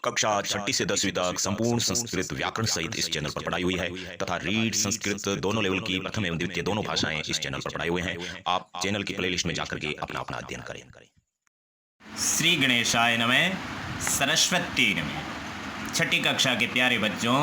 कक्षा 6ठी से 10वीं तक संपूर्ण संस्कृत व्याकरण सहित इस चैनल पर पढ़ाई हुई है तथा रीड संस्कृत दोनों लेवल की प्रथम एवं द्वितीय दोनों भाषाएं इस चैनल पर पढ़ाई हुए हैं। आप चैनल की प्लेलिस्ट में जाकर के अपना अपना अध्ययन करें। श्री गणेशाय नमः, सरस्वती नमः। छठी कक्षा के प्यारे बच्चों,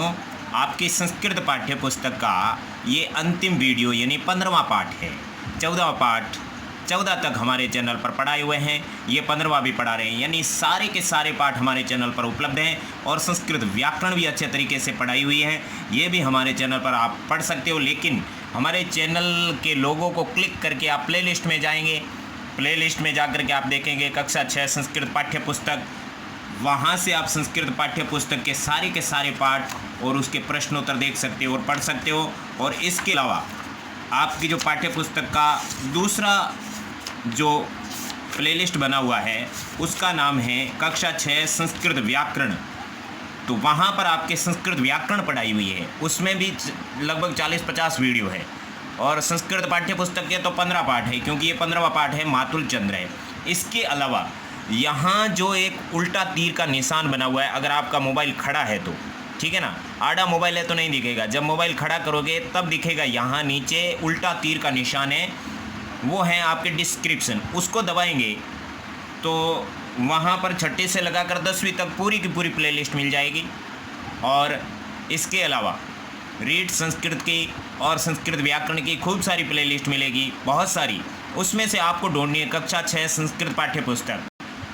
आपकी संस्कृत पाठ्य पुस्तक का ये अंतिम वीडियो यानी 15वां पाठ है। 14वां पाठ 14 तक हमारे चैनल पर पढ़ाए हुए हैं, ये 15वां भी पढ़ा रहे हैं, यानी सारे के सारे पाठ हमारे चैनल पर उपलब्ध हैं और संस्कृत व्याकरण भी अच्छे तरीके से पढ़ाई हुई है। ये भी हमारे चैनल पर आप पढ़ सकते हो, लेकिन हमारे चैनल के लोगों को क्लिक करके आप प्लेलिस्ट में जाएंगे। प्लेलिस्ट में जाकर के आप देखेंगे कक्षा 6 संस्कृत पाठ्य पुस्तक। वहाँ से आप संस्कृत पाठ्य पुस्तक के सारे पाठ और उसके प्रश्नोत्तर देख सकते हो और पढ़ सकते हो। और इसके अलावा आपकी जो पाठ्य पुस्तक का दूसरा जो प्लेलिस्ट बना हुआ है उसका नाम है कक्षा 6 संस्कृत व्याकरण। तो वहाँ पर आपके संस्कृत व्याकरण पढ़ाई हुई है, उसमें भी लगभग 40-50 वीडियो है। और संस्कृत पाठ्य पुस्तक के तो 15 पाठ है, क्योंकि ये 15वां पाठ है, मातुल चंद्र है। इसके अलावा यहाँ जो एक उल्टा तीर का निशान बना हुआ है, अगर आपका मोबाइल खड़ा है तो ठीक है ना, आड़ा मोबाइल है तो नहीं दिखेगा, जब मोबाइल खड़ा करोगे तब दिखेगा। यहाँ नीचे उल्टा तीर का निशान है, वो है आपके डिस्क्रिप्शन, उसको दबाएंगे तो वहाँ पर छठी से लगाकर 10वीं तक पूरी की पूरी प्लेलिस्ट मिल जाएगी। और इसके अलावा रीड संस्कृत की और संस्कृत व्याकरण की खूब सारी प्लेलिस्ट मिलेगी, बहुत सारी। उसमें से आपको ढूंढनी है कक्षा 6 संस्कृत पाठ्य पुस्तक,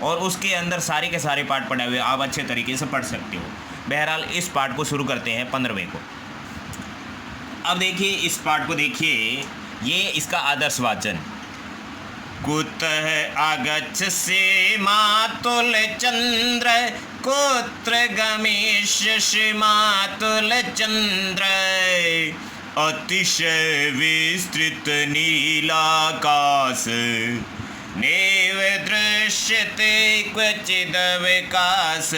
और उसके अंदर सारे के सारे पाठ पढ़े हुए आप अच्छे तरीके से पढ़ सकते हो। बहरहाल इस पाठ को शुरू करते हैं 15वें को। अब देखिए इस पाठ को, देखिए ये इसका आदर्श वाचन। कुतः आगच्छसि मातुल चंद्र, कुत्र गमिष्यसि मातुल चंद्र, अतिशय विस्तृत नीलाकाश, नैव दृश्यते क्वचिदवकाश,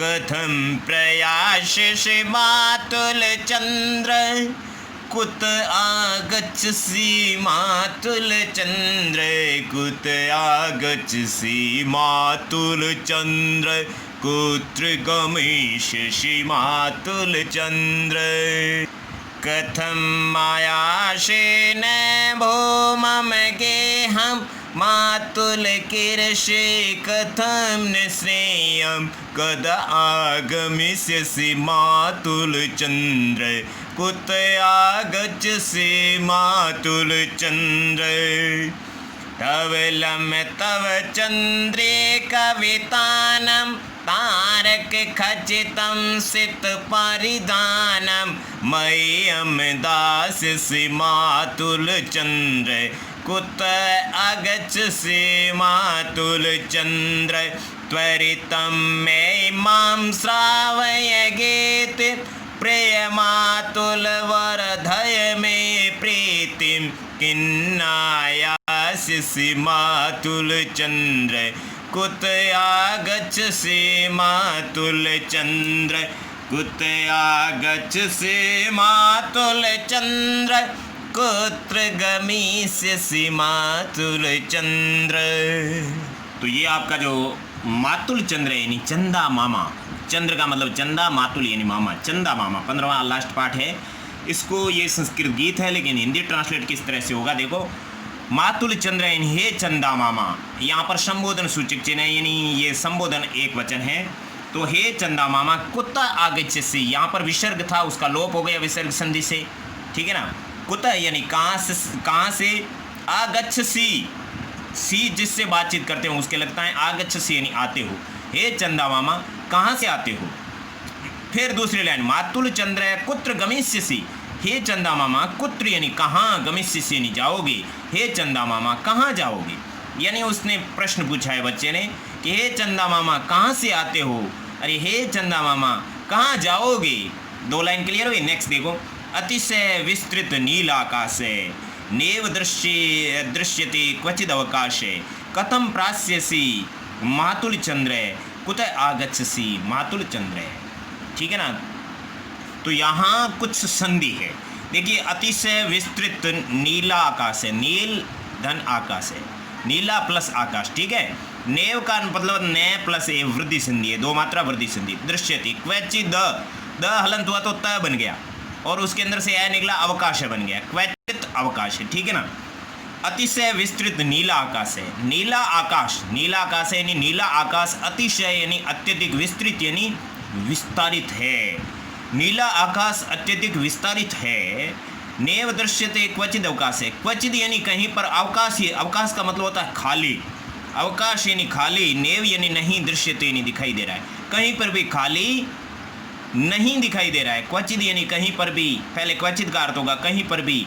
कथं प्रयास्यसि मातुल चंद्र, कुत आगच्छसि मातुल चंद्र, कुत आगच्छसि मातुल चंद्र, कुत्र गमिष्यसि मातुल चंद्र, कथं मायाशेन भौमं गेहं मातुल कीर्षे, कथं न श्रेयं कदा आगमिष्यसि मातुल चंद्र, कुत आगच्छसि मातुल चंद्र, धवलं तव चंद्रे कवितानं, तारक खचितं सित परिधानं, मह्यं दास्यसि मातुल चंद्र, कुत आगच्छसि मातुल चंद्र, त्वरितं मे मां श्रावय गीति, प्रिय मातुल वर्धय मे प्रीतिं, किन्नायास्यसि मातुल चंद्र, कुत आगच्छसि मातुल चंद्र, कुत आगच्छसि मातुल चंद्र, कुत्र गमिष्यसि मातुल चंद्र। तो ये आपका जो मातुल चंद्र है, यानी चंदा मामा, चंद्र का मतलब चंदा, मातुल यानी मामा, चंदा मामा 15वां लास्ट पार्ट है। इसको, ये संस्कृत गीत है लेकिन हिंदी ट्रांसलेट किस तरह से होगा देखो। मातुल चंद्र यानी हे चंदा मामा, यहाँ पर संबोधन सूचक चिन्ह है, यानी ये संबोधन एक वचन है। तो हे चंदा मामा, कुत्ता आगच्छसि, यहाँ पर विसर्ग था, उसका लोप हो गया विसर्ग संधि से, ठीक है ना। कुत्ता यानी कहाँ से, आगच्छसि, सी जिससे बातचीत करते हो उसके लगता है, आगच्छसि यानी आते हो। हे चंदा मामा, कहाँ से आते हो। फिर दूसरी लाइन, मातुल चंद्र कुत्र गमिष्यसि, हे चंदा मामा, कुत्र यानी कहाँ, गमिष्यसि यानी जाओगे, हे चंदा मामा कहाँ जाओगे। यानी उसने प्रश्न पूछा है बच्चे ने कि हे चंदा मामा कहाँ से आते हो, अरे हे चंदा मामा कहाँ जाओगे। 2 लाइन क्लियर हुई। नेक्स्ट देखो, अतिशय विस्तृत नील आकाशे, नैव दृश्यते क्वचिद अवकाशे, कथं प्रास्यसि मातुल चंद्र, कुत आगच्छसि मातुल चंद्र, ठीक है ना। तो यहाँ कुछ संधि है, देखिए अतिशय विस्तृत नीला आकाश है, नील धन आकाश है, नीला प्लस आकाश, ठीक है। नेव का मतलब ने प्लस ए वृद्धि संधि है, दो मात्रा वृद्धि संधि। दृश्यति क्वचित द हलंत हुआ तो त बन गया और उसके अंदर से ए निकला अवकाश बन गया, क्वचित अवकाश है, ठीक है ना। अतिशय विस्तृत नीला आकाश है, नीला आकाश है यानी नीला आकाश अतिशय यानी अत्यधिक, विस्तृत यानी विस्तारित है, नीला आकाश अत्यधिक विस्तारित है। नेव दृश्यते क्वचित अवकाश है, क्वचित यानी कहीं पर, अवकाश ये अवकाश का मतलब होता है खाली, अवकाश यानी खाली, नेव यानी नहीं, दृश्यते यानी दिखाई दे रहा है, कहीं पर भी खाली नहीं दिखाई दे रहा है। क्वचित यानी कहीं पर भी, पहले क्वचित का अर्थ होगा कहीं पर भी,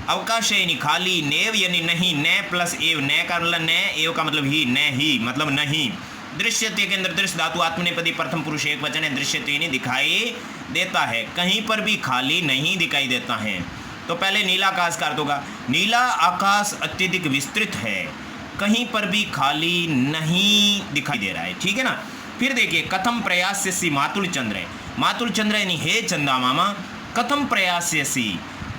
अवकाश यानी खाली, नेव यानी नहीं, ने प्लस एव, ने का मतलब ने, एव का मतलब ही, ने ही मतलब नहीं। दृश्यते के अंदर दृश्य धातु आत्मनेपदी प्रथम पुरुष एक वचन है, दृश्यते यानी दिखाई देता है, कहीं पर भी खाली नहीं दिखाई देता है। तो पहले नीला आकाश का अर्थ होगा नीला आकाश अत्यधिक विस्तृत है, कहीं पर भी खाली नहीं दिखाई दे रहा है, ठीक है ना। फिर देखिए कथम प्रयास्यसि मातुल चंद्र है, मातुल चंद्र यानी हे चंदा मामा, कथम प्रयास्यसि,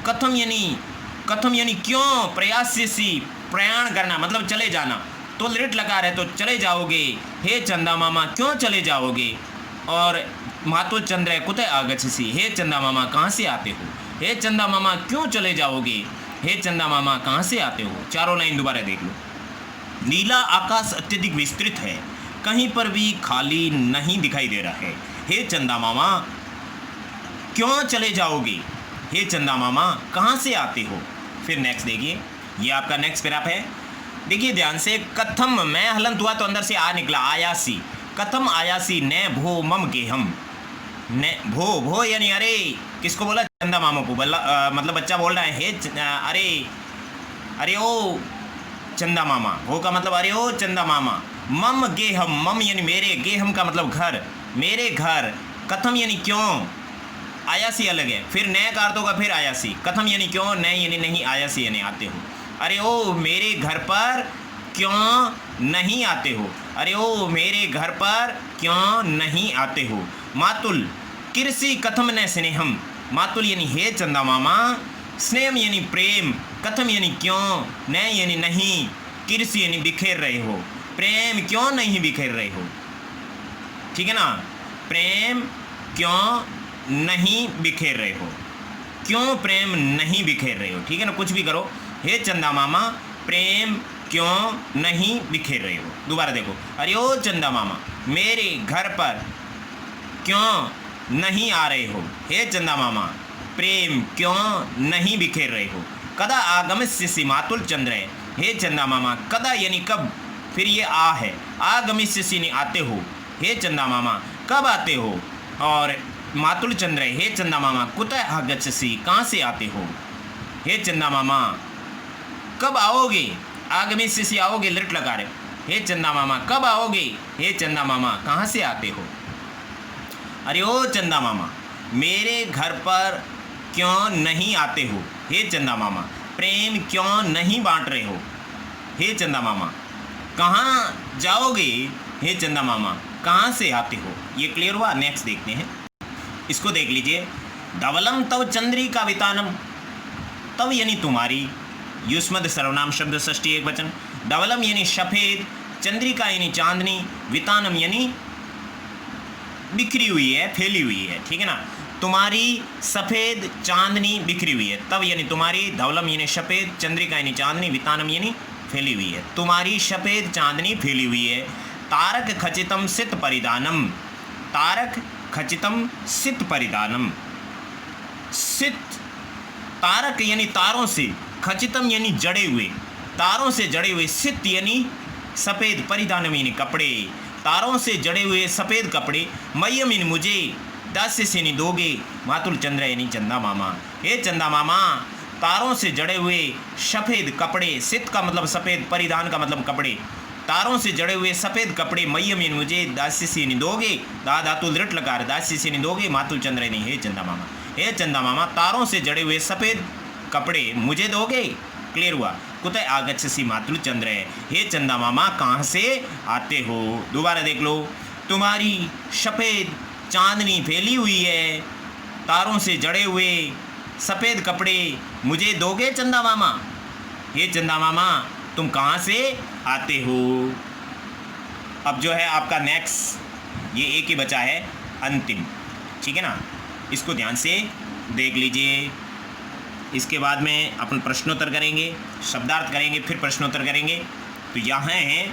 कथम यानी क्यों, प्रयास्यसि प्रयाण करना मतलब चले जाना, तो लिट लगा रहे तो चले जाओगे, हे चंदा मामा क्यों चले जाओगे। और मातुल चंद्र कुतः आगच्छसि, हे चंदा मामा कहाँ से आते हो, हे चंदा मामा क्यों चले जाओगे, हे चंदा मामा कहाँ से आते हो। चारों लाइन दोबारा देख लो। नीला आकाश अत्यधिक विस्तृत है, कहीं पर भी खाली नहीं दिखाई दे रहा है, हे चंदा मामा क्यों चले जाओगे, हे चंदा मामा कहाँ से आते हो। फिर नेक्स्ट देखिए, ये आपका नेक्स्ट पैराग्राफ है, देखिए ध्यान से। कथम मैं हलंत हुआ तो अंदर से आ निकला, आयासी, कथम आयासी, ने भो मम गेहम, ने भो यानी अरे, किसको बोला, चंदा मामा को मतलब बच्चा बोल रहा है, हे अरे ओ चंदा मामा, भो का मतलब अरे ओ चंदा मामा, मम गेहम, मम यानी मेरे, गेहम का मतलब घर, मेरे घर, कथम यानी क्यों, आयासी अलग है, फिर नए का अर्थ होगा फिर आयासी, कथम यानी क्यों, नए यानी नहीं, आयासी यानी आते हो। अरे ओ मेरे घर पर क्यों नहीं आते हो, अरे ओ मेरे घर पर क्यों नहीं आते हो। मातुल कृषि कथम न स्नेहम, मातुल यानी हे चंदा मामा, स्नेहम यानी प्रेम, कथम यानी क्यों, न यानी नहीं, कृषि यानी बिखेर रहे हो, प्रेम क्यों नहीं बिखेर रहे हो, ठीक है ना। प्रेम क्यों नहीं बिखेर रहे हो, क्यों प्रेम नहीं बिखेर रहे हो, ठीक है ना, कुछ भी करो। हे चंदा मामा प्रेम क्यों नहीं बिखेर रहे हो। दोबारा देखो, अरे ओ चंदा मामा मेरे घर पर क्यों नहीं आ रहे हो, हे चंदा मामा प्रेम क्यों नहीं बिखेर रहे हो। कदा आगमिष्यसि मातुल चंद्र है, हे चंदा मामा, कदा यानी कब, फिर ये आ है, आगमिष्यसि यानी आते हो, हे चंदा मामा कब आते हो। और मातुल चंद्र, हे चंदा मामा कुतः आगच्छसि, कहाँ से आते हो, हे चंदा मामा कब आओगे, आगमिष्यसि आओगे लिट लगा रहे, हे चंदा मामा कब आओगे, हे चंदा मामा कहाँ से आते हो। अरे ओ चंदा मामा मेरे घर पर क्यों नहीं आते हो, हे चंदा मामा प्रेम क्यों नहीं बांट रहे हो, हे चंदा मामा कहाँ जाओगे, हे चंदा मामा कहाँ से आते हो। ये क्लियर हुआ। नेक्स्ट देखते हैं, इसको देख लीजिए। धवलम तव चंद्रिका वितानम, तव यानी तुम्हारी, युष्मद सर्वनाम शब्द षष्ठी एक वचन, धवलम यानी सफ़ेद, चंद्रिका यानी चांदनी, वितानम यानी बिखरी हुई है, फैली हुई है, ठीक है ना। तुम्हारी सफ़ेद चांदनी बिखरी हुई है, तब यानी तुम्हारी, धवलम यानी सफ़ेद, चंद्रिका यानी चांदनी, वितानम यानी फैली हुई है, तुम्हारी सफ़ेद चांदनी फैली हुई है। तारक खचितम सित परिधानम, तारक खचितम सित परिधानम, सित तारक यानी तारों से, खचितम यानी जड़े हुए, तारों से जड़े हुए, सित यानी सफ़ेद, परिधानम यानी कपड़े, तारों से जड़े हुए सफ़ेद कपड़े, मय्यम यानी मुझे, दास्य से यानी दोगे, मातुल चंद्र यानी चंदा मामा, हे चंदा मामा तारों से जड़े हुए सफ़ेद कपड़े, सित का मतलब सफ़ेद, परिधान का मतलब कपड़े, तारों से जड़े हुए सफ़ेद कपड़े, मय्यम यानी मुझे, दास्य से यानी दोगे, धातु दृढ़ लकार, दास्य से यानी दोगे, मातुल चंद्र यानी हे चंदा मामा, हे चंदा मामा तारों से जड़े हुए सफ़ेद कपड़े मुझे दोगे। क्लियर हुआ। कुतः आगच्छसि मातुल चंद्र, हे चंदा मामा कहाँ से आते हो। दोबारा देख लो, तुम्हारी सफ़ेद चांदनी फैली हुई है, तारों से जड़े हुए सफ़ेद कपड़े मुझे दोगे चंदा मामा, हे चंदा मामा तुम कहाँ से आते हो। अब जो है आपका नेक्स्ट ये एक ही बचा है अंतिम, ठीक है ना, इसको ध्यान से देख लीजिए। इसके बाद में अपन प्रश्नोत्तर करेंगे, शब्दार्थ करेंगे, फिर प्रश्नोत्तर करेंगे। तो यहाँ है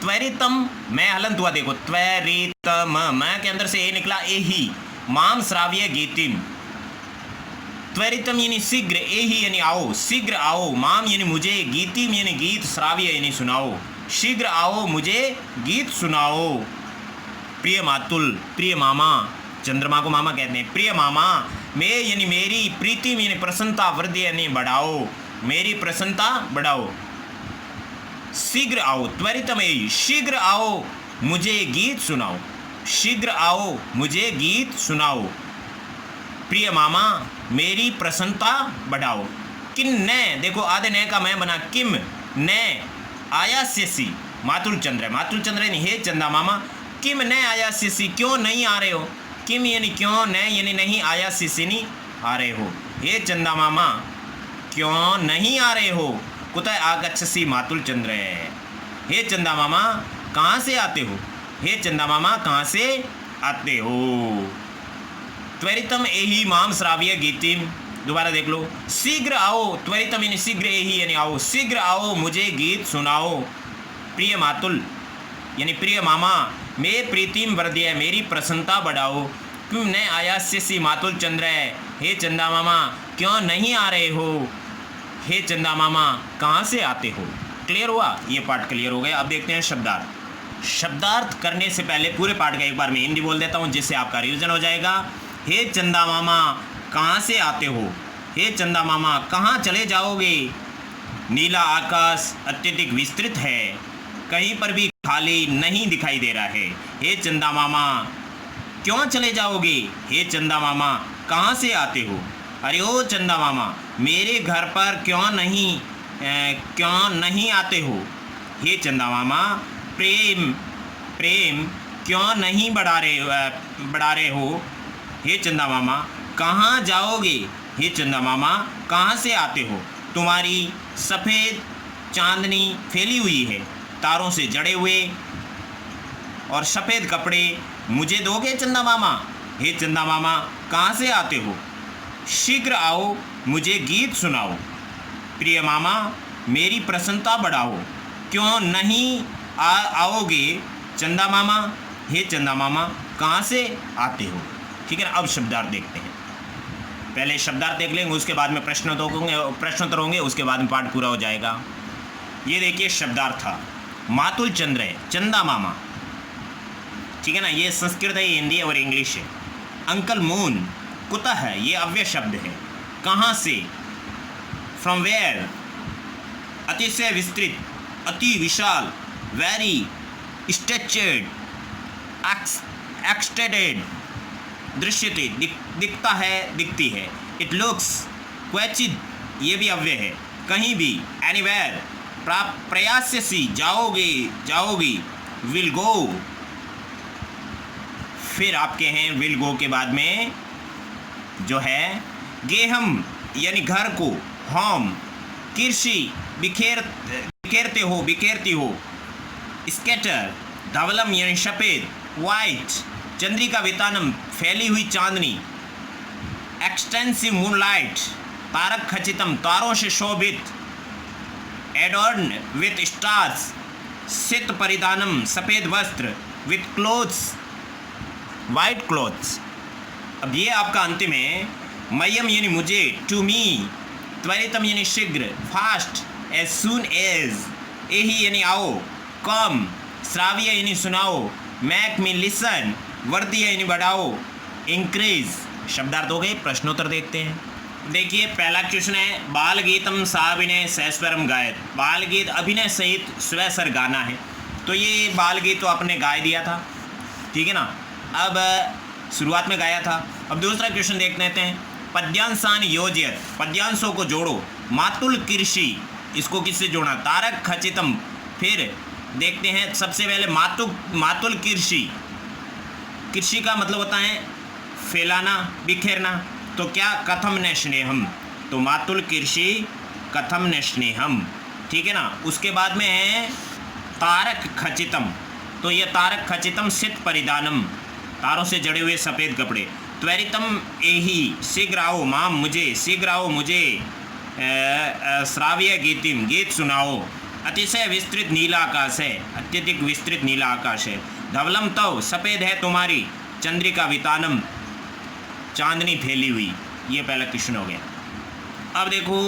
त्वरितम, मैं हलंत हुआ देखो, त्वरितम, मैं के अंदर से ए निकला ए ही, माम श्राव्य गीतिम, त्वरितम यानी शीघ्र, ए ही यानी आओ, शीघ्र आओ, माम यानी मुझे, गीतिम यानी गीत, श्राव्य यानी सुनाओ, शीघ्र आओ मुझे गीत सुनाओ। प्रिय मातुल, प्रिय मामा, चंद्रमा को मामा कहते हैं, प्रिय मामा, मैं यानी मेरी, प्रीतिम यानी प्रसन्नता, वृद्धि यानी बढ़ाओ, मेरी प्रसन्नता बढ़ाओ, शीघ्र आओ, त्वरितम यही, शीघ्र आओ मुझे गीत सुनाओ, शीघ्र आओ मुझे गीत सुनाओ। प्रिय मामा, मेरी प्रसन्नता बढ़ाओ। किन ने, देखो आधे ने का मैं बना, किम ने आयास्यसी, मातुल चंद्र, मातुल चंद्र यानी हे चंदा मामा, किम ने आयास्यसी, क्यों नहीं आ रहे हो, किम यानी क्यों, ने यानी नहीं, आयास्यसी नहीं आ रहे हो, हे चंदा मामा क्यों नहीं आ रहे हो, कुतः आगच्छसि मातुल चंद्र, हे चंदा मामा कहाँ से आते हो, हे चंदा मामा कहाँ से आते हो। त्वरितम एहि माम श्राव्य गीतिम, दोबारा देख लो, शीघ्र आओ, त्वरितम यानी शीघ्र, एहि यानी आओ, शीघ्र आओ मुझे गीत सुनाओ। प्रिय मातुल यानी प्रिय मामा, मैं प्रीतिम वर्धय, मेरी प्रसन्नता बढ़ाओ। क्यों न आयास्यसि मातुल चंद्र, हे चंदा मामा क्यों नहीं आ रहे हो, हे चंदा मामा कहाँ से आते हो। क्लियर हुआ, ये पार्ट क्लियर हो गया। अब देखते हैं शब्दार्थ। शब्दार्थ करने से पहले पूरे पार्ट का एक बार मैं हिंदी बोल देता हूँ जिससे आपका रिवीजन हो जाएगा। हे चंदा मामा कहाँ से आते हो, हे चंदा मामा कहाँ चले जाओगे। नीला आकाश अत्यधिक विस्तृत है, कहीं पर भी खाली नहीं दिखाई दे रहा है। हे चंदा मामा क्यों चले जाओगे, हे चंदा मामा कहाँ से आते हो। अरे ओ चंदा मामा मेरे घर पर क्यों नहीं आते हो। हे चंदा मामा प्रेम क्यों नहीं बढ़ा रहे हो। हे चंदा मामा कहाँ जाओगे, हे चंदा मामा कहाँ से आते हो। तुम्हारी सफ़ेद चांदनी फैली हुई है, तारों से जड़े हुए और सफ़ेद कपड़े मुझे दोगे चंदा मामा। हे चंदा मामा कहाँ से आते हो, शीघ्र आओ मुझे गीत सुनाओ। प्रिय मामा मेरी प्रसन्नता बढ़ाओ, क्यों नहीं आओगे चंदा मामा। हे चंदा मामा कहाँ से आते हो। ठीक है ना। अब शब्दार्थ देखते हैं। पहले शब्दार्थ देख लेंगे, उसके बाद में प्रश्नोत्तर होंगे, उसके बाद में पाठ पूरा हो जाएगा। ये देखिए शब्दार्थ था, मातुल चंद्र है, चंदा मामा। ठीक है ना। ये संस्कृत है, हिंदी और इंग्लिश है। अंकल मून कुतः है, ये अव्यय शब्द है। कहाँ से, फ्रॉम वेयर। अतिशय विस्तृत, अति विशाल, वेरी स्ट्रेचड, एक्सटेंडेड, दृश्यते दिखता है, दिखती है। इट लुक्स क्वचित, ये भी अव्यय है। कहीं भी, एनीवेयर। प्रयास्यसि जाओगी, विल गो। फिर आपके हैं विल गो के बाद में जो है गेहम यानी घर को, होम। कृषि बिखेरती हो। स्केटर धवलम यानी सफ़ेद, वाइट। चंद्रिका वितानम फैली हुई चांदनी। एक्सटेंसिव मूनलाइट तारक खचितम तारों से शोभित। एडॉर्न विथ स्टार्स सित परिधानम सफ़ेद वस्त्र। With clothes white clothes. अब ये आपका अंतिम है। मयम यानी मुझे, टू मी। त्वरितम यानी शीघ्र, फास्ट, एज सून एज। एही यानी आओ, कम। श्राव्य यानी सुनाओ, मैक मी लिसन। वर्धय यानी बढ़ाओ, इंक्रीज। शब्दार्थ हो गए। प्रश्नोत्तर देखते हैं। देखिए पहला क्वेश्चन है, बाल गीतम साभिनय सस्वरम गायत। बाल गीत अभिनय सहित स्वस्वर गाना है। तो ये बाल गीत तो आपने गाय दिया था, ठीक है ना। अब शुरुआत में गाया था। अब दूसरा क्वेश्चन देख लेते हैं। पद्यांशान योजयत, पद्यांशों को जोड़ो। मातुल कृषि, इसको किससे जोड़ना, तारक खचितम। फिर देखते हैं सबसे पहले मातुल कृषि। कृषि का मतलब होता है फैलाना, बिखेरना। तो क्या, कथम न स्नेहम। तो मातुल कृषि कथम न स्नेहम, ठीक है ना। उसके बाद में है तारक खचितम। तो ये तारक खचितम सित परिधानम, तारों से जड़े हुए सफ़ेद कपड़े। त्वरितम एही, शीघ्र आओ माम मुझे, शीघ्र आओ मुझे श्राव्य गीतिम, गीत सुनाओ। अतिशय विस्तृत नीला आकाश है, अत्यधिक विस्तृत नीला आकाश है। धवलम तव, सफ़ेद है तुम्हारी, चंद्रिका वितानम, चांदनी फैली हुई। ये पहला क्वेश्चन हो गया। अब देखो,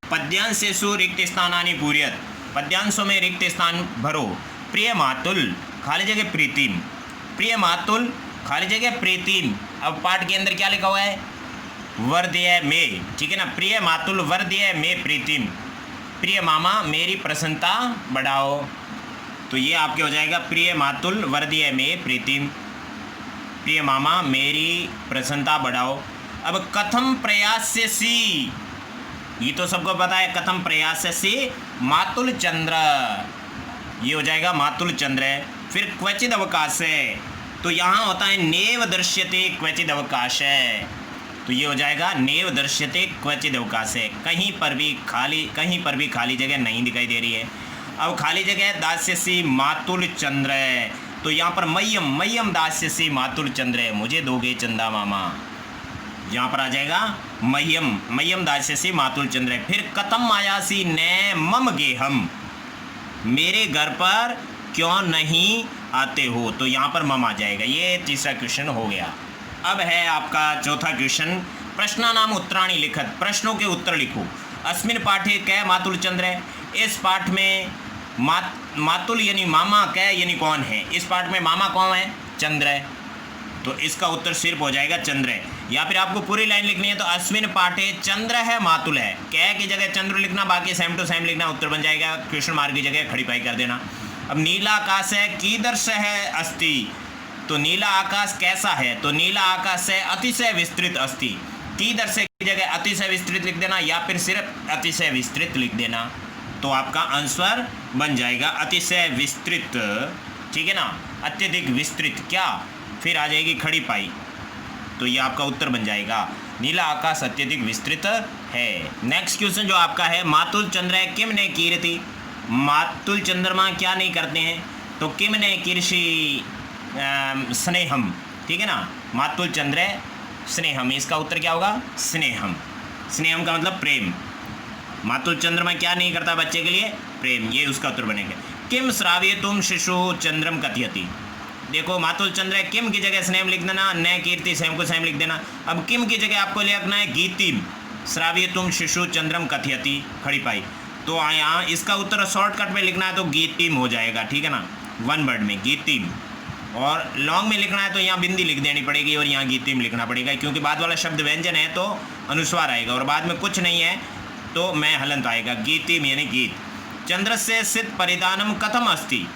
पद्यांशेषु रिक्त स्थानानि पूर्यत, पद्यांशों में रिक्त स्थान भरो। प्रिय मातुल, खाली जगह प्रीतिम, प्रिय मातुल खाली जगह प्रीतिम। अब पाठ के अंदर क्या लिखा हुआ है? वर्दय में, ठीक है ना। प्रिय मातुल वर्दय में प्रीतिम, प्रिय मामा मेरी प्रसन्नता बढ़ाओ। तो ये आपके हो जाएगा प्रिय मातुल वर्दय में प्रीतिम, प्रिय मामा मेरी प्रसन्नता बढ़ाओ। अब कथम प्रयास्य सी, ये तो सबको पता है, कथम प्रयास्य सी मातुल चंद्र, ये हो जाएगा मातुल चंद्र। फिर क्वचित अवकाश है, तो यहाँ होता है नेव दृश्यते क्वचित अवकाश है, तो ये हो जाएगा नेव दृश्यते क्वचित अवकाश है। कहीं पर भी खाली जगह नहीं दिखाई दे रही है। अब खाली जगह दास्यसी मातुल चंद्र है, तो यहाँ पर मह्यम, मह्यम दास्यसी मातुल चंद्र है, मुझे दोगे चंदा मामा, यहाँ पर आ जाएगा मह्यम, मह्यम दास्यसी मातुल चंद्र है। फिर कथम आयासी न मम गेहम, मेरे घर पर क्यों नहीं आते हो, तो यहाँ पर मम आ जाएगा। ये तीसरा क्वेश्चन हो गया। अब है आपका चौथा क्वेश्चन, प्रश्नानाम उत्तराणि लिखत, प्रश्नों के उत्तर लिखो। अस्मिन पाठे कै मातुल चंद्र है, इस पाठ में मातुल यानी मामा, कै यानी कौन है, इस पाठ में मामा कौन है? चंद्र है, तो इसका उत्तर सिर्फ हो जाएगा चंद्र है। या फिर आपको पूरी लाइन लिखनी है तो अस्मिन पाठे चंद्र है मातुल है, कै की जगह चंद्र लिखना, बाकी सेम टू सेम लिखना, उत्तर बन जाएगा। क्वेश्चन मार्क की जगह खड़ी पाई कर देना। अब नीला आकाश है, कीदर्श है अस्ति, तो नीला आकाश कैसा है, तो नीला आकाश है अतिशय विस्तृत अस्ति। कीदर्श की जगह अतिशय विस्तृत लिख देना, या फिर सिर्फ अतिशय विस्तृत लिख देना, तो आपका आंसर बन जाएगा अतिशय विस्तृत, ठीक है ना, अत्यधिक विस्तृत। क्या फिर आ जाएगी खड़ी पाई, तो ये आपका उत्तर बन जाएगा नीला आकाश अत्यधिक विस्तृत है। नेक्स्ट क्वेश्चन जो आपका है, मातुल चंद्र किम ने कीर्ति, मातुल चंद्रमा क्या नहीं करते हैं, तो किम ने कीर्षि स्नेहम, ठीक है ना, मातुल चंद्र स्नेहम, इसका उत्तर क्या होगा? स्नेहम, स्नेहम का मतलब प्रेम। मातुल चंद्रमा क्या नहीं करता बच्चे के लिए? प्रेम, ये उसका उत्तर बनेगा। किम श्राव्य तुम शिशु चंद्रम कथयति, देखो मातुल चंद्र किम की जगह स्नेहम लिख देना, न कीर्ति सेम को सेम लिख देना। अब किम की जगह आपको लिखना है गीतिम, श्राव्य तुम शिशु चंद्रम कथयति, खड़ी पाई, तो यहाँ इसका उत्तर शॉर्टकट में लिखना है तो गीतिम हो जाएगा, ठीक है ना, वन वर्ड में गीतिम। और लॉन्ग में लिखना है तो यहाँ बिंदी लिख देनी पड़ेगी और यहाँ गीतिम लिखना पड़ेगा, क्योंकि बाद वाला शब्द व्यंजन है तो अनुस्वार आएगा, और बाद में कुछ नहीं है तो मैं हलंत आएगा, गीतिम यानी गीत। चंद्र से सित परिधानम कथम अस्ति,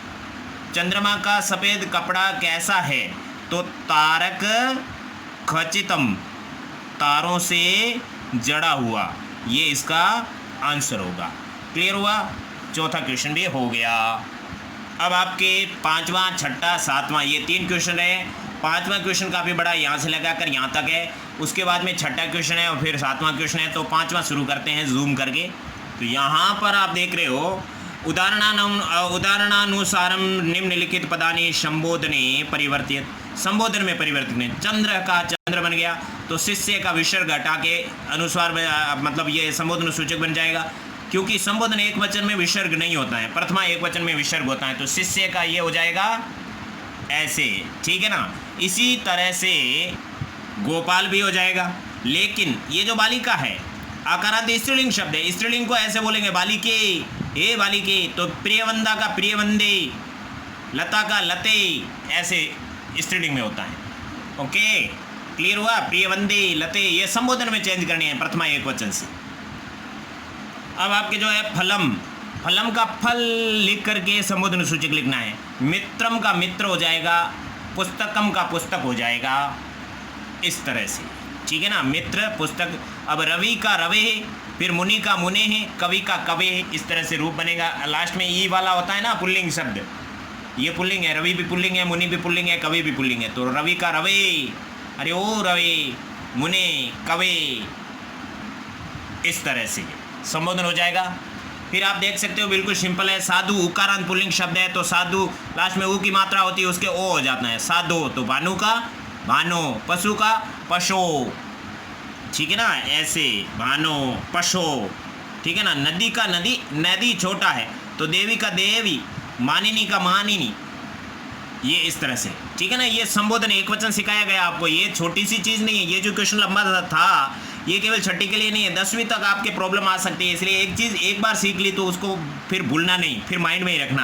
चंद्रमा का सफ़ेद कपड़ा कैसा है, तो तारक खचितम, तारों से जड़ा हुआ, ये इसका आंसर होगा। क्लियर हुआ? चौथा क्वेश्चन भी हो गया। अब आपके पांचवा, छठा, सातवां, ये 3 क्वेश्चन है। पांचवा क्वेश्चन काफ़ी बड़ा, यहाँ से लगाकर यहाँ तक है, उसके बाद में छठा क्वेश्चन है और फिर सातवां क्वेश्चन है, तो पांचवा शुरू करते हैं जूम करके। तो यहाँ पर आप देख रहे हो, उदाहरणानुसारम निम्नलिखित पदानि संबोधने परिवर्तित, संबोधन में परिवर्तित है। चंद्र का चंद्र बन गया, तो शिष्य का विसर्ग हटा के अनुस्वार मतलब ये संबोधन सूचक बन जाएगा, क्योंकि संबोधन एक वचन में विसर्ग नहीं होता है, प्रथमा एक वचन में विसर्ग होता है, तो शिष्य का ये हो जाएगा ऐसे, ठीक है ना। इसी तरह से गोपाल भी हो जाएगा, लेकिन ये जो बालिका है आकारांत स्त्रीलिंग शब्द है, स्त्रीलिंग को ऐसे बोलेंगे बालिके, हे बालिके, तो प्रियवंदा का प्रियवंदे, लता का लते, ऐसे स्त्रीलिंग में होता है। ओके, क्लियर हुआ? प्रियवंदे, लते, ये संबोधन में चेंज करनी है प्रथमा एक वचन से। अब आपके जो है फलम, फलम का फल लिख करके संबोधन सूचक लिखना है। मित्रम का मित्र हो जाएगा, पुस्तकम का पुस्तक हो जाएगा, इस तरह से, ठीक है ना, मित्र पुस्तक। अब रवि का रवे, फिर मुनि का मुने है, कवि का कवे, इस तरह से रूप बनेगा। लास्ट में ई वाला होता है ना पुल्लिंग शब्द, ये पुल्लिंग है, रवि भी पुल्लिंग है, मुनि भी पुल्लिंग है, कवि भी पुल्लिंग है, तो रवि का रवे, अरे ओ रवे, मुने, कवे, इस तरह से संबोधन हो जाएगा। फिर आप देख सकते हो बिल्कुल सिंपल है। साधु उकारांत पुल्लिंग शब्द है तो साधु लास्ट में ऊ की मात्रा होती है, उसके ओ हो जाता है। साधु तो भानु का भानो, पशु का पशो, ठीक है ना, ऐसे भानो पशो, ठीक है ना। नदी का नदी, नदी छोटा है तो देवी का देवी, मानिनी का मानिनी, ये इस तरह से, ठीक है ना। ये संबोधन एक वचन सिखाया गया आपको, ये छोटी सी चीज़ नहीं है। ये जो क्वेश्चन लंबा था ये केवल छठी के लिए नहीं है, 10वीं तक आपके प्रॉब्लम आ सकती है। इसलिए एक चीज़ एक बार सीख ली तो उसको फिर भूलना नहीं, फिर माइंड में ही रखना।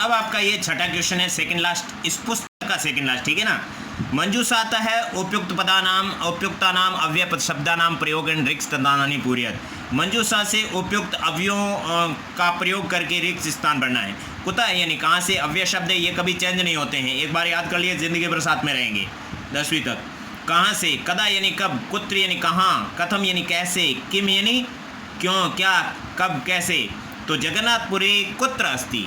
अब आपका ये छठा क्वेश्चन है, सेकंड लास्ट, इस पुस्तक का सेकंड लास्ट, ठीक है ना। मंजूषा आता है उपयुक्त पदानाम उपयुक्तानाम अव्यय शब्दानाम प्रयोग रिक्त स्थानानि पूर्यत। मंजूषा से उपयुक्त अवयवों का प्रयोग करके रिक्त स्थान भरना है। कुतः यानी कहाँ से, अव्यय शब्द है, ये कभी चेंज नहीं होते हैं, एक बार याद कर लिए जिंदगी भर साथ में रहेंगे 10वीं तक। कहाँ से, कदा यानी कब, कुत्र यानी कहाँ, कथम यानी कैसे, किम यानी क्यों, क्या, कब, कैसे। तो जगन्नाथपुरी कुत्र अस्ति,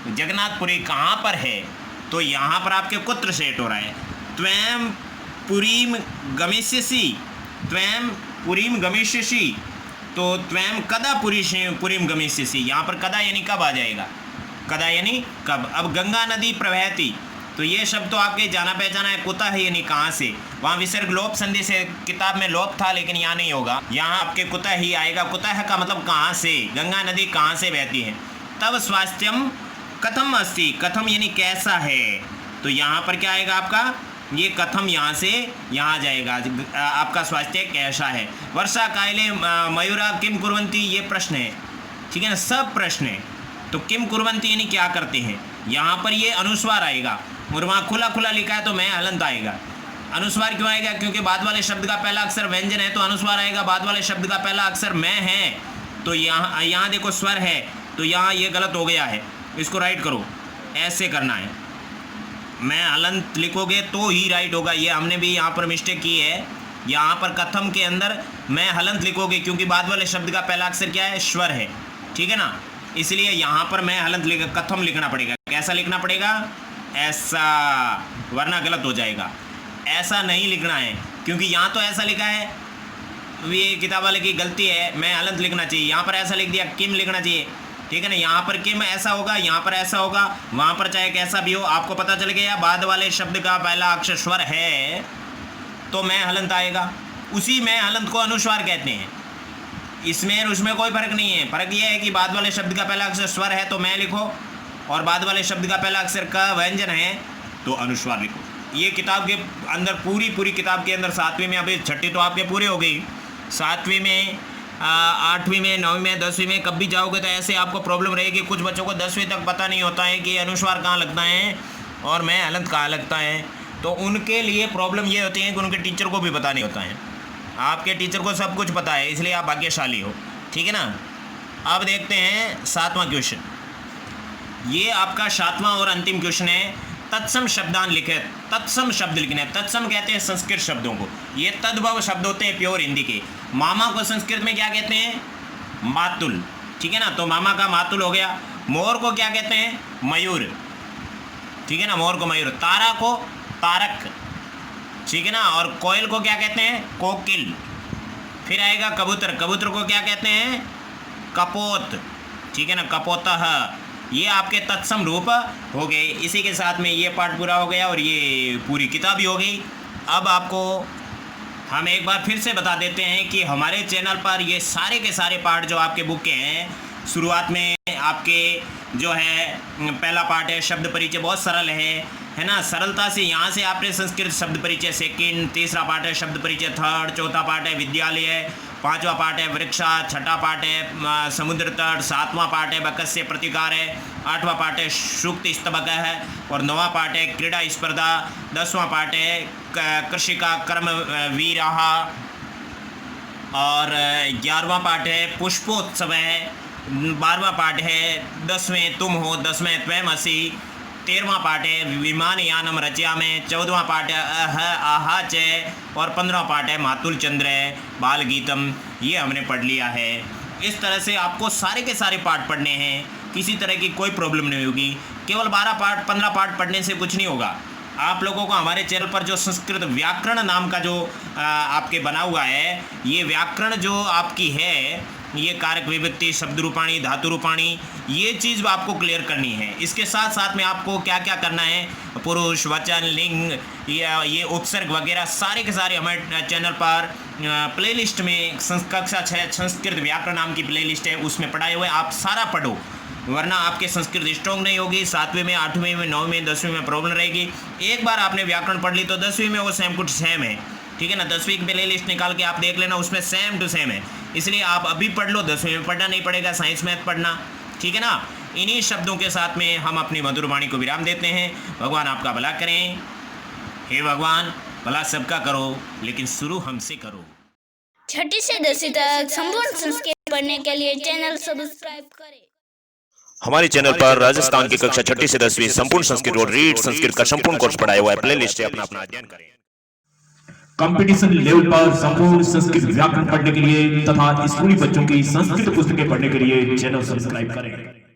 जगन्नाथपुरी कहाँ पर है, तो यहाँ पर आपके कुत्र सेट हो रहा है। त्वं पुरीम गमिष्यसि, त्वं पुरीम गमिष्यसि, तो त्वं कदा पुरीम गमिष्यसि, यहाँ पर कदा यानी कब आ जाएगा, कदा यानी कब। अब गंगा नदी प्रवहति, तो ये शब्द तो आपके जाना पहचाना है। कुतः है यानी कहाँ से, वहाँ विसर्ग लोप संधि से किताब में लोप था, लेकिन यहाँ नहीं होगा, यहाँ आपके कुतः ही आएगा। कुतः का मतलब कहाँ से, गंगा नदी कहाँ से बहती है। तब स्वास्थ्यम कथम अस्ति, कथम यानी कैसा है, तो यहाँ पर क्या आएगा आपका, ये कथम यहाँ से यहाँ जाएगा, आपका स्वास्थ्य कैसा है। वर्षा काले मयूरा किम कुर्वन्ति, ये प्रश्न है, ठीक है ना, सब प्रश्न है। तो किम कुर्वन्ति यानी क्या करते हैं, यहाँ पर ये अनुस्वार आएगा, और वहाँ खुला खुला लिखा है तो मैं हलंत आएगा। अनुस्वार क्यों आएगा, क्योंकि बाद वाले शब्द का पहला अक्षर व्यंजन है तो अनुस्वार आएगा। बाद वाले शब्द का पहला अक्षर मैं है तो यहाँ देखो स्वर है, तो यहाँ ये गलत हो गया है, इसको राइट करो, ऐसे करना है। मैं हलंत लिखोगे तो ही राइट होगा, ये हमने भी यहाँ पर मिस्टेक की है। यहाँ पर कथम के अंदर मैं हलंत लिखोगे, क्योंकि बाद वाले शब्द का पहला अक्षर क्या है, स्वर है, ठीक है ना, इसलिए यहाँ पर मैं हलंत कथम लिखना पड़ेगा। कैसा लिखना पड़ेगा, ऐसा, वरना गलत हो जाएगा। ऐसा नहीं लिखना है, क्योंकि यहाँ तो ऐसा लिखा है, ये किताब वाले की गलती है, मैं हलंत लिखना चाहिए, यहाँ पर ऐसा लिख दिया, किम लिखना चाहिए, ठीक है ना। यहाँ पर किम ऐसा होगा, यहाँ पर ऐसा होगा, वहाँ पर चाहे कैसा भी हो, आपको पता चल गया बाद वाले शब्द का पहला अक्षर स्वर है तो मैं हलंत आएगा। उसी में हलंत को अनुस्वार कहते हैं, इसमें और उसमें कोई फर्क नहीं है। फर्क ये है कि बाद वाले शब्द का पहला अक्षर स्वर है तो मैं लिखो, और बाद वाले शब्द का पहला अक्षर का व्यंजन है तो अनुस्वार लिखो। ये किताब के अंदर पूरी किताब के अंदर 7वीं में, अभी छठी तो आपके पूरे हो गई, 7वीं में 8वीं में 9वीं में 10वीं में कब भी जाओगे तो ऐसे आपको प्रॉब्लम रहेगी। कुछ बच्चों को 10वीं तक पता नहीं होता है कि अनुस्वार कहाँ लगता है और मैं हलंत कहाँ लगता है, तो उनके लिए प्रॉब्लम ये होती है कि उनके टीचर को भी पता नहीं होता है। आपके टीचर को सब कुछ पता है, इसलिए आप भाग्यशाली हो, ठीक है ना। अब देखते हैं 7वां क्वेश्चन, ये आपका 7वां और अंतिम क्वेश्चन है। तत्सम शब्दान लिखे, तत्सम शब्द लिखने, तत्सम कहते हैं संस्कृत शब्दों को, ये तद्भव शब्द होते हैं प्योर हिंदी के। मामा को संस्कृत में क्या कहते हैं, मातुल, ठीक है ना, तो मामा का मातुल हो गया। मोर को क्या कहते हैं, मयूर, ठीक है ना, मोर को मयूर। तारा को तारक, ठीक है ना, और कोयल को क्या कहते हैं, कोकिल। फिर आएगा कबूतर, कबूतर को क्या कहते हैं, कपोत, ठीक है ना, कपोतः। ये आपके तत्सम रूप हो गए। इसी के साथ में ये पार्ट पूरा हो गया और ये पूरी किताब ही हो गई। अब आपको हम एक बार फिर से बता देते हैं कि हमारे चैनल पर ये सारे के सारे पार्ट जो आपके बुक के हैं, शुरुआत में आपके जो है पहला पार्ट है शब्द परिचय, बहुत सरल है ना, सरलता से यहाँ से आपने संस्कृत शब्द परिचय सेकंड, तीसरा पार्ट है शब्द परिचय थर्ड, चौथा पार्ट है विद्यालय, 5वां पार्ट है वृक्षा, 6ठा पार्ट है समुद्र तट, 7वां पार्ट है बकस्य प्रतिकार है, 8वां पार्ट है सूक्त स्तबक है, और 9वां पार्ट है क्रीड़ा स्पर्धा, 10वां पार्ट है कृषि का कर्म वीराहा, और 11वां पार्ट है पुष्पोत्सव है, 12वां पार्ट है 10वें तुम हो, 10वें त्वम असि, 13वां पार्ट है विमान यानम रचया में, 14वां पार्ट है आहा च, और 15वां पार्ट है मातुल चंद्र बाल गीतम। ये हमने पढ़ लिया है। इस तरह से आपको सारे के सारे पार्ट पढ़ने हैं, किसी तरह की कोई प्रॉब्लम नहीं होगी। केवल 12 पार्ट 15 पार्ट पढ़ने से कुछ नहीं होगा। आप लोगों को हमारे चैनल पर जो संस्कृत व्याकरण नाम का जो आपके बना हुआ है, ये व्याकरण जो आपकी है ये कारक विभक्ति, शब्द रूपाणी, धातु रूपाणी, ये चीज़ आपको क्लियर करनी है। इसके साथ साथ में आपको क्या क्या करना है, पुरुष, वचन, लिंग, या ये उपसर्ग वगैरह सारे के सारे हमारे चैनल पर प्लेलिस्ट में कक्षा 6 संस्कृत व्याकरण नाम की प्लेलिस्ट है, उसमें पढ़ाए हुए आप सारा पढ़ो, वरना आपके संस्कृत स्ट्रॉन्ग नहीं होगी। 7वीं में, 8वीं में, 9वीं में, 10वीं में प्रॉब्लम रहेगी। एक बार आपने व्याकरण पढ़ ली तो 10वीं में वो सेम कुछ सेम है, ठीक है ना। 10वीं की प्ले लिस्ट निकाल के आप देख लेना, उसमें सेम टू सेम है, इसलिए आप अभी पढ़ लो, 10वीं में पढ़ना नहीं पड़ेगा, साइंस मैथ पढ़ना, ठीक है ना। इन्हीं शब्दों के साथ में हम अपनी मधुर वाणी को विराम देते हैं। भगवान आपका भला करें। हे भगवान, भला सबका करो, लेकिन शुरू हमसे करो। 6ठी से 10वीं तक संपूर्ण संस्कृत पढ़ने के लिए चैनल सब्सक्राइब करें। हमारे चैनल पर राजस्थान की कक्षा 6 से 10वीं संपूर्ण संस्कृत और रीड संस्कृत का संपूर्ण कोर्स पढ़ाया हुआ है। प्लेलिस्ट है, अपना अपना अध्ययन करें। कंपटीशन लेवल पर संपूर्ण संस्कृत व्याकरण पढ़ने के लिए तथा स्कूली बच्चों की संस्कृत पुस्तकें पढ़ने के लिए चैनल सब्सक्राइब करें।